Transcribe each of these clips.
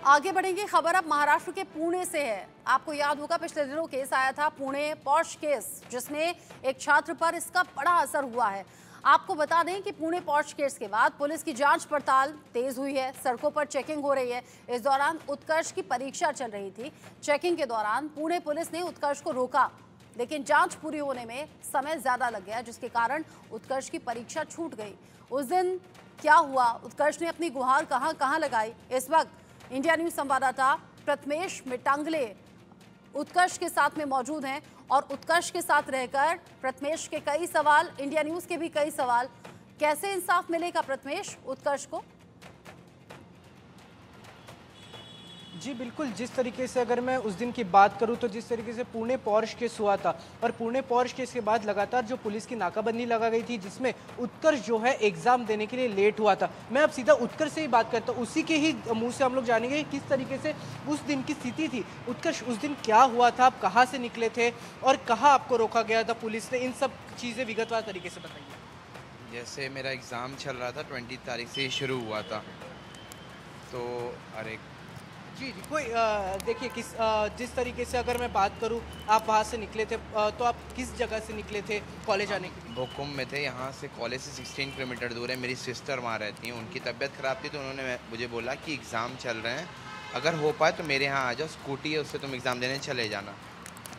आगे बढ़ेंगे। खबर अब महाराष्ट्र के पुणे से है। आपको याद होगा पिछले दिनों केस आया था पुणे पॉश केस, जिसमें एक छात्र पर इसका बड़ा असर हुआ है। आपको बता दें कि पुणे पॉश केस के बाद पुलिस की जांच पड़ताल तेज हुई है, सड़कों पर चेकिंग हो रही है। इस दौरान उत्कर्ष की परीक्षा चल रही थी। चेकिंग के दौरान पुणे पुलिस ने उत्कर्ष को रोका, लेकिन जांच पूरी होने में समय ज्यादा लग गया, जिसके कारण उत्कर्ष की परीक्षा छूट गई। उस दिन क्या हुआ, उत्कर्ष ने अपनी गुहार कहां कहां लगाई, इस वक्त इंडिया न्यूज संवाददाता प्रथमेश मिटांगले उत्कर्ष के साथ में मौजूद हैं और उत्कर्ष के साथ रहकर प्रथमेश के कई सवाल, इंडिया न्यूज के भी कई सवाल। कैसे इंसाफ मिलेगा प्रथमेश उत्कर्ष को? जी बिल्कुल, जिस तरीके से अगर मैं उस दिन की बात करूं तो जिस तरीके से पुणे पॉश केस हुआ था और पुणे पॉश केस के बाद लगातार जो पुलिस की नाकाबंदी लगा गई थी, जिसमें उत्कर्ष जो है एग्जाम देने के लिए लेट हुआ था। मैं अब सीधा उत्कर्ष से ही बात करता हूं, उसी के ही मुंह से हम लोग जानेंगे किस तरीके से उस दिन की स्थिति थी। उत्कर्ष, उस दिन क्या हुआ था, आप कहाँ से निकले थे और कहाँ आपको रोका गया था पुलिस ने, इन सब चीज़ें विगतवार तरीके से बताइए। जैसे मेरा एग्ज़ाम चल रहा था, 20 तारीख से ही शुरू हुआ था, तो अरे जी जी, कोई देखिए जिस तरीके से अगर मैं बात करूं, आप वहां से निकले थे, तो आप किस जगह से निकले थे कॉलेज आने के लिए? भोकुम में थे। यहाँ से कॉलेज से 16 किलोमीटर दूर है। मेरी सिस्टर वहाँ रहती हैं, उनकी तबीयत ख़राब थी तो उन्होंने मुझे बोला कि एग्ज़ाम चल रहे हैं, अगर हो पाए तो मेरे यहाँ आ जाओ, स्कूटी है उससे तुम एग्ज़ाम देने चले जाना।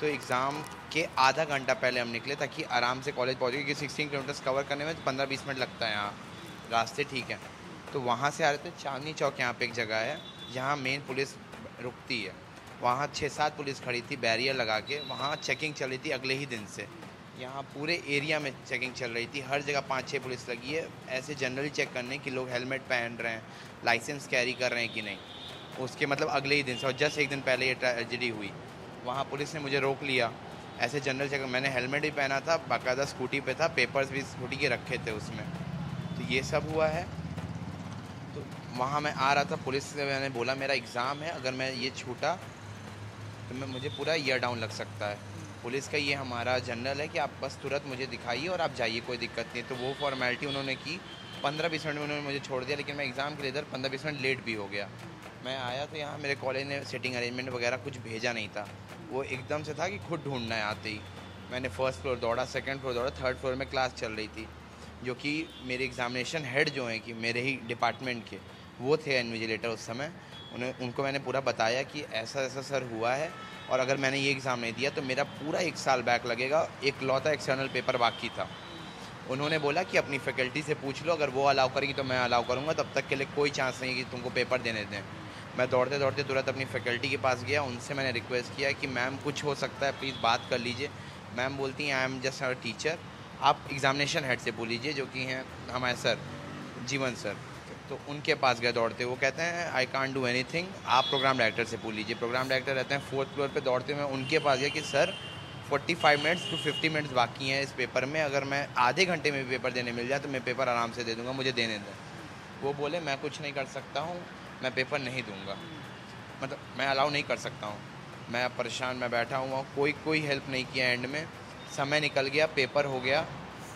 तो एग्ज़ाम के आधा घंटा पहले हम निकले ताकि आराम से कॉलेज पहुँचे, क्योंकि 16 किलोमीटर्स कवर करने में 15-20 मिनट लगता है। यहाँ रास्ते ठीक हैं। तो वहाँ से आ रहे थे, चांदनी चौक यहाँ पे एक जगह है जहाँ मेन पुलिस रुकती है, वहाँ 6-7 पुलिस खड़ी थी बैरियर लगा के। वहाँ चेकिंग चल रही थी अगले ही दिन से। यहाँ पूरे एरिया में चेकिंग चल रही थी, हर जगह 5-6 पुलिस लगी है, ऐसे जनरली चेक करने कि लोग हेलमेट पहन रहे हैं, लाइसेंस कैरी कर रहे हैं कि नहीं। उसके मतलब अगले ही दिन से, और जस्ट एक दिन पहले ये ट्रेजेडी हुई, वहाँ पुलिस ने मुझे रोक लिया। ऐसे जनरल चेक, मैंने हेलमेट भी पहना था, बाकायदा स्कूटी पे था, पेपर्स भी स्कूटी के रखे थे उसमें। तो ये सब हुआ है। तो वहाँ मैं आ रहा था, पुलिस से मैंने बोला मेरा एग्ज़ाम है, अगर मैं ये छूटा तो मुझे पूरा ईयर डाउन लग सकता है। पुलिस का ये हमारा जनरल है कि आप बस तुरंत मुझे दिखाइए और आप जाइए, कोई दिक्कत नहीं। तो वो फॉर्मेलिटी उन्होंने की, 15-20 मिनट में उन्होंने मुझे छोड़ दिया, लेकिन मैं एग्ज़ाम के लिए इधर 15-20 मिनट लेट भी हो गया। मैं आया तो यहाँ मेरे कॉलेज ने सीटिंग अरेंजमेंट वगैरह कुछ भेजा नहीं था, वो एकदम से था कि खुद ढूंढना है। आते ही मैंने फर्स्ट फ्लोर दौड़ा, सेकंड फ्लोर दौड़ा, थर्ड फ्लोर में क्लास चल रही थी, जो कि मेरे एग्जामिनेशन हेड जो हैं कि मेरे ही डिपार्टमेंट के, वो थे इन्विजिलेटर उस समय। उनको मैंने पूरा बताया कि ऐसा ऐसा सर हुआ है, और अगर मैंने ये एग्ज़ाम नहीं दिया तो मेरा पूरा 1 साल बैक लगेगा। एक लौता एक्सटर्नल पेपर बाकी था। उन्होंने बोला कि अपनी फैकल्टी से पूछ लो, अगर वो अलाउ करेगी तो मैं अलाउ करूँगा, तब तक के लिए कोई चांस नहीं है कि तुमको पेपर देने दें। मैं दौड़ते दौड़ते तुरंत अपनी फैकल्टी के पास गया, उनसे मैंने रिक्वेस्ट किया कि मैम कुछ हो सकता है, प्लीज़ बात कर लीजिए। मैम बोलती हैं I am just our teacher, आप एग्ज़ामिनेशन हेड से बोल लीजिए, जो कि हैं हमारे सर जीवन सर। तो उनके पास गए दौड़ते, वो कहते हैं आई कांट डू एनीथिंग, आप प्रोग्राम डायरेक्टर से पूछ लीजिए। प्रोग्राम डायरेक्टर रहते हैं 4th फ्लोर पे। दौड़ते मैं उनके पास गया कि सर 45 मिनट्स टू 50 मिनट्स बाकी हैं इस पेपर में, अगर मैं आधे घंटे में भी पेपर देने मिल जाए तो मैं पेपर आराम से दे दूँगा, मुझे देने दें। वो बोले मैं कुछ नहीं कर सकता हूँ, मैं पेपर नहीं दूँगा, मतलब मैं अलाउ नहीं कर सकता हूँ। मैं परेशान, मैं बैठा हुआ हूँ, कोई हेल्प नहीं किया। एंड में समय निकल गया, पेपर हो गया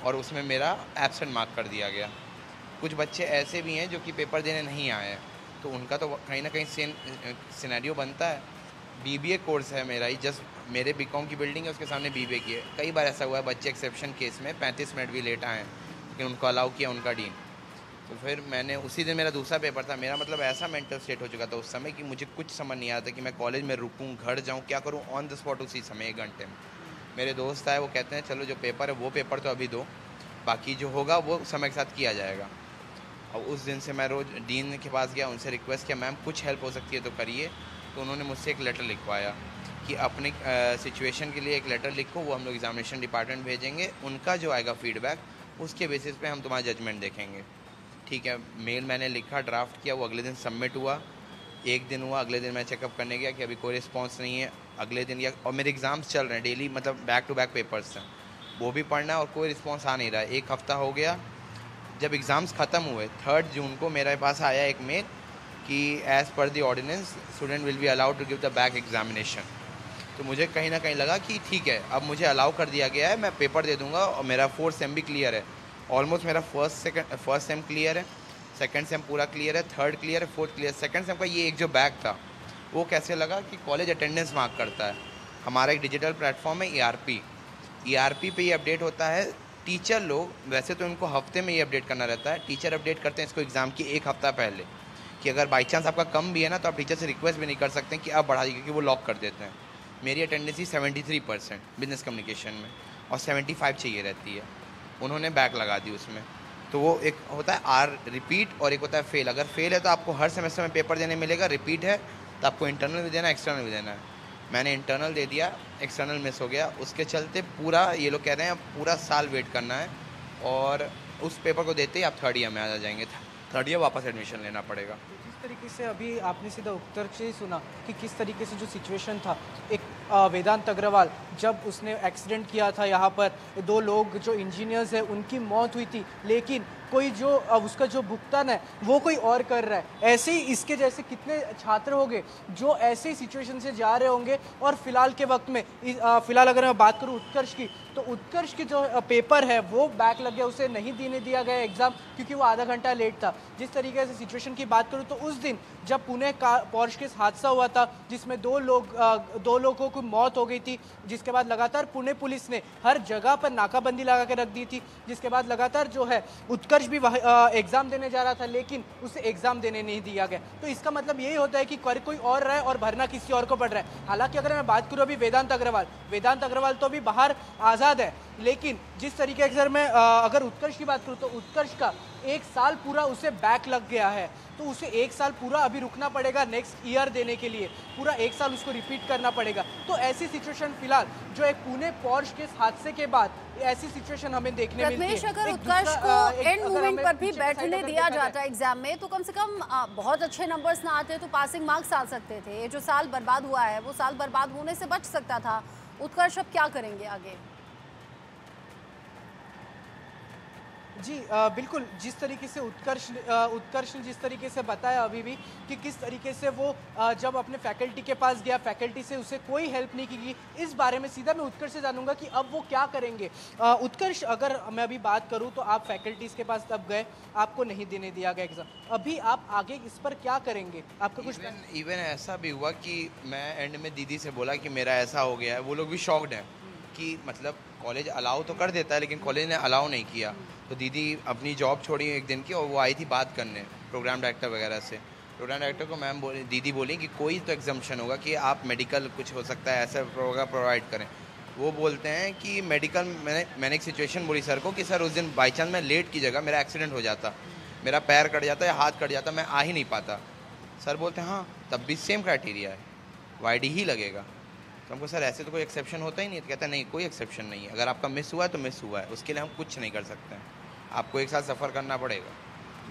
और उसमें मेरा एब्सेंट मार्क कर दिया गया। कुछ बच्चे ऐसे भी हैं जो कि पेपर देने नहीं आए हैं, तो उनका तो कहीं ना कहीं सिनेरियो बनता है। बीबीए कोर्स है मेरा ही, जस्ट मेरे बीकॉम की बिल्डिंग है, उसके सामने बीबीए की है। कई बार ऐसा हुआ है बच्चे एक्सेप्शन केस में 35 मिनट भी लेट आए हैं, लेकिन उनको अलाउ किया उनका डीन। तो फिर मैंने उसी दिन, मेरा दूसरा पेपर था, मेरा मतलब ऐसा मेंटल स्टेट हो चुका था उस समय कि मुझे कुछ समझ नहीं आता कि मैं कॉलेज में रुकूं, घर जाऊं, क्या करूं। ऑन द स्पॉट उसी समय 1 घंटे में मेरे दोस्त आए, वो कहते हैं चलो जो पेपर है वो पेपर तो अभी दो, बाकी जो होगा वो समय के साथ किया जाएगा। और उस दिन से मैं रोज़ डीन के पास गया, उनसे रिक्वेस्ट किया मैम कुछ हेल्प हो सकती है तो करिए। तो उन्होंने मुझसे एक लेटर लिखवाया कि अपने सिचुएशन के लिए एक लेटर लिखो, वो हम लोग एग्जामिनेशन डिपार्टमेंट भेजेंगे, उनका जो आएगा फीडबैक उसके बेसिस पे हम तुम्हारा जजमेंट देखेंगे। ठीक है, मेल मैंने लिखा, ड्राफ्ट किया, वो अगले दिन सबमिट हुआ। 1 दिन हुआ, अगले दिन मैं चेकअप करने गया कि अभी कोई रिस्पॉन्स नहीं है। अगले दिन या, और मेरे एग्ज़ाम्स चल रहे हैं डेली, मतलब बैक टू बैक पेपर्स हैं, वो भी पढ़ना है और कोई रिस्पॉन्स आ नहीं रहा है। 1 हफ्ता हो गया। जब एग्ज़ाम्स ख़त्म हुए 3 जून को मेरे पास आया एक मेल कि as per the ordinance student will be allowed to give the back examination. तो मुझे कहीं ना कहीं लगा कि ठीक है, अब मुझे अलाउ कर दिया गया है, मैं पेपर दे दूंगा। और मेरा 4th सेम भी क्लियर है, ऑलमोस्ट मेरा फर्स्ट सेम क्लियर है, सेकंड सेम पूरा क्लियर है, थर्ड क्लियर है, फोर्थ क्लियर। सेकंड सेम का ये एक जो बैक था वो कैसे लगा कि कॉलेज अटेंडेंस मार्क करता है। हमारा एक डिजिटल प्लेटफॉर्म है ERP पे ये अपडेट होता है। टीचर लोग वैसे तो इनको हफ्ते में ये अपडेट करना रहता है, टीचर अपडेट करते हैं इसको एग्ज़ाम की एक हफ्ता पहले, कि अगर बाई चांस आपका कम भी है ना तो आप टीचर से रिक्वेस्ट भी नहीं कर सकते कि आप बढ़ा दीजिए, क्योंकि वो लॉक कर देते हैं। मेरी अटेंडेंस ही 73% बिजनेस कम्युनिकेशन में और 75 चाहिए रहती है, उन्होंने बैक लगा दी उसमें। तो वो एक होता है आर रिपीट और एक होता है फेल। अगर फेल है तो आपको हर सेमेस्टर में पेपर देने मिलेगा, रिपीट है तो आपको इंटरनल भी देना है, एक्सटर्नल भी देना है। मैंने इंटरनल दे दिया, एक्सटर्नल मिस हो गया, उसके चलते पूरा ये लोग कह रहे हैं पूरा साल वेट करना है और उस पेपर को देते ही आप थर्ड ईयर में आ जाएंगे, थर्ड ईयर वापस एडमिशन लेना पड़ेगा। जिस तरीके से अभी आपने सीधा उत्तर से ही सुना कि किस तरीके से जो सिचुएशन था, एक वेदांत अग्रवाल जब उसने एक्सीडेंट किया था, यहाँ पर 2 लोग जो इंजीनियर्स हैं उनकी मौत हुई थी, लेकिन कोई जो उसका जो भुगतान है वो कोई और कर रहा है। ऐसे ही इसके जैसे कितने छात्र होंगे जो ऐसे ही सिचुएशन से जा रहे होंगे। और फिलहाल के वक्त में फिलहाल अगर मैं बात करूँ उत्कर्ष की, तो उत्कर्ष की जो पेपर है वो बैक लग गया, उसे नहीं देने दिया गया एग्ज़ाम क्योंकि वो आधा घंटा लेट था। जिस तरीके से सिचुएशन की बात करूँ तो उस दिन जब पुणे का पोर्श केस हादसा हुआ था जिसमें 2 लोगों की मौत हो गई थी, जिसके बाद लगातार पुणे पुलिस ने हर जगह पर नाकाबंदी लगा के रख दी थी, जिसके बाद लगातार जो है उत्कर्ष भी एग्जाम देने जा रहा था लेकिन उसे एग्जाम देने नहीं दिया गया। तो इसका मतलब यही होता है कि कोई और रहा है और भरना किसी और को पड़ रहा है। हालांकि अगर मैं बात करूं अभी वेदांत अग्रवाल तो अभी बाहर आज़ाद है, लेकिन जिस तरीके से मैं अगर उत्कर्ष की बात करूं तो उत्कर्ष का 1 साल पूरा उसे बैक लग गया है, तो उसे 1 साल पूरा अभी रुकना पड़ेगा नेक्स्ट ईयर देने के लिए, पूरा 1 साल उसको रिपीट करना पड़ेगा। तो ऐसी सिचुएशन फिलहाल जो एक पुणे पोर्श केस हादसे के बाद ऐसी सिचुएशन हमें देखने मिलती है। अगर उत्कर्ष को एंड मोमेंट पर भी बैठने दिया जाता है एग्जाम में तो कम से कम बहुत अच्छे नंबर्स ना आते तो पासिंग मार्क्स आ सकते थे। ये जो साल बर्बाद हुआ है वो साल बर्बाद होने से बच सकता था। उत्कर्ष अब क्या करेंगे आगे? जी बिल्कुल, जिस तरीके से उत्कर्ष ने जिस तरीके से बताया अभी भी कि किस तरीके से वो जब अपने फैकल्टी के पास गया, फैकल्टी से उसे कोई हेल्प नहीं की, इस बारे में सीधा मैं उत्कर्ष से जानूंगा कि अब वो क्या करेंगे। उत्कर्ष, अगर मैं अभी बात करूं तो आप फैकल्टीज के पास तब गए, आपको नहीं देने दिया गया एग्जाम, अभी आप आगे इस पर क्या करेंगे? आपका कुछ इवन ऐसा भी हुआ कि मैं एंड में दीदी से बोला कि मेरा ऐसा हो गया है, वो लोग भी शॉक्ड हैं कि मतलब कॉलेज अलाउ तो कर देता है लेकिन कॉलेज ने अलाउ नहीं किया। तो दीदी अपनी जॉब छोड़ी एक दिन की और वो आई थी बात करने प्रोग्राम डायरेक्टर वगैरह से। प्रोग्राम डायरेक्टर को दीदी बोली कि कोई तो एग्जाम्पशन होगा कि आप मेडिकल कुछ हो सकता है ऐसा प्रोवाइड करें। वो बोलते हैं कि मेडिकल, मैंने एक सिचुएशन बोली सर को कि सर उस दिन बाई चांस मैं लेट की जगह मेरा एक्सीडेंट हो जाता, मेरा पैर कट जाता या हाथ कट जाता, मैं आ ही नहीं पाता। सर बोलते हैं हाँ तब भी सेम क्राइटेरिया है, YD ही लगेगा। तो हमको सर ऐसे तो कोई एक्सेप्शन होता ही नहीं। तो कहता नहीं कोई एक्सेप्शन नहीं है, अगर आपका मिस हुआ है तो मिस हुआ है, उसके लिए हम कुछ नहीं कर सकते हैं, आपको एक साथ सफ़र करना पड़ेगा।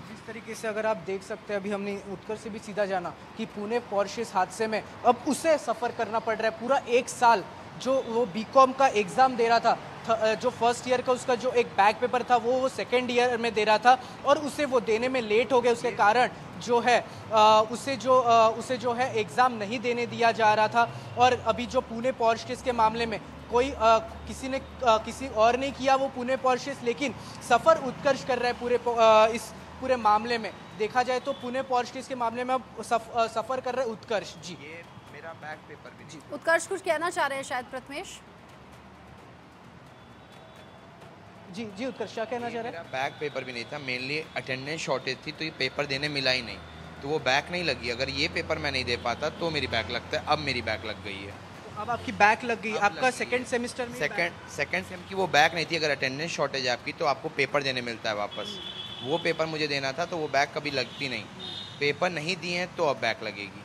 जिस तरीके से अगर आप देख सकते हैं, अभी हमने उत्कर्ष से भी सीधा जाना कि पुणे पोर्श केस हादसे में अब उसे सफ़र करना पड़ रहा है पूरा 1 साल। जो वो BCom का एग्ज़ाम दे रहा था, जो फर्स्ट ईयर का उसका जो एक बैक पेपर था वो सेकेंड ईयर में दे रहा था और उसे वो देने में लेट हो गया, उसके कारण जो है उसे जो है एग्ज़ाम नहीं देने दिया जा रहा था। और अभी जो पुणे पोर्श केस के मामले में किसी और ने किया वो पुणे पोर्श केस, लेकिन सफ़र उत्कर्ष कर रहा है इस पूरे मामले में। देखा जाए तो पुणे पोर्श केस के मामले में अब सफ़र कर रहे हैं उत्कर्ष जी। ये मेरा बैक पेपर भी जी। उत्कर्ष कुछ कहना चाह रहे हैं शायद प्रथमेश? जी उत्कर्ष क्या कहना चाह रहे हैं? मेरा बैक पेपर भी नहीं था, मेनली अटेंडेंस शॉर्टेज थी तो ये पेपर देने मिला ही नहीं, तो वो बैक नहीं लगी। अगर ये पेपर मैं नहीं दे पाता तो मेरी बैक लगता है, अब मेरी बैक लग गई है। तो अब आपकी बैक लग गई, आपका सेकंड सेमेस्टर में सेकंड सेम की वो बैक नहीं थी। अगर अटेंडेंस शॉर्टेज है आपकी तो आपको पेपर देने मिलता है वापस, वो पेपर मुझे देना था तो वो बैक कभी लगती नहीं। पेपर नहीं दिए हैं तो अब बैक लगेगी।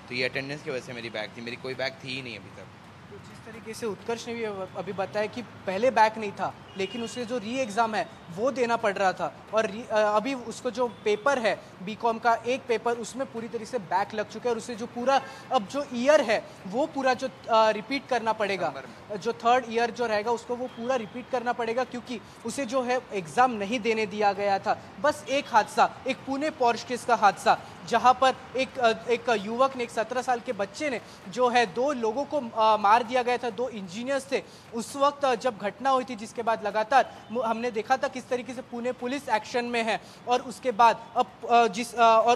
तो ये अटेंडेंस की वजह से मेरी बैक थी, मेरी कोई बैक थी ही नहीं अभी तक। तो जिस तरीके से उत्कर्ष ने भी अभी बताया कि पहले बैक नहीं था लेकिन उसे जो री एग्ज़ाम है वो देना पड़ रहा था और अभी उसको जो पेपर है BCom का एक पेपर उसमें पूरी तरीके से बैक लग चुका है और उसे जो पूरा अब जो ईयर है वो पूरा जो रिपीट करना पड़ेगा, जो थर्ड ईयर जो रहेगा उसको वो पूरा रिपीट करना पड़ेगा क्योंकि उसे जो है एग्ज़ाम नहीं देने दिया गया था। बस एक हादसा, एक पुणे पोर्श केस का हादसा जहाँ पर एक युवक ने, एक 17 साल के बच्चे ने जो है 2 लोगों को मार दिया गया था, 2 इंजीनियर्स थे। उस वक्त जब घटना हुई थी जिसके बाद बाद लगातार हमने देखा था किस तरीके से पुणे पुलिस एक्शन में है, और उसके बाद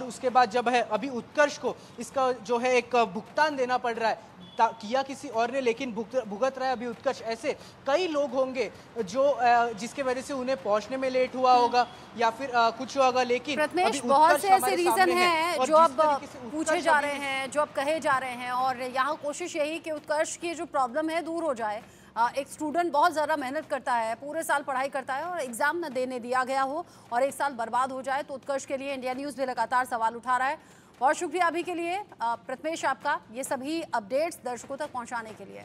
उसके बाद जब है अभी उत्कर्ष को इसका जो है एक भुगतान देना पड़ रहा है, किया किसी और ने लेकिन भुगत रहा है अभी उत्कर्ष। ऐसे कई लोग होंगे जो जिसके वजह से उन्हें पहुंचने में लेट हुआ होगा या फिर कुछ होगा, लेकिन प्रथमेश बहुत से ऐसे रीजन हैं जो अब पूछे जा रहे हैं, जो अब कहे जा रहे हैं, और यहाँ कोशिश यही कि उत्कर्ष की जो प्रॉब्लम है दूर हो जाए। एक स्टूडेंट बहुत ज़्यादा मेहनत करता है, पूरे साल पढ़ाई करता है और एग्जाम न देने दिया गया हो और एक साल बर्बाद हो जाए, तो उत्कर्ष के लिए इंडिया न्यूज़ भी लगातार सवाल उठा रहा है। बहुत शुक्रिया अभी के लिए प्रथमेश आपका, ये सभी अपडेट्स दर्शकों तक पहुंचाने के लिए।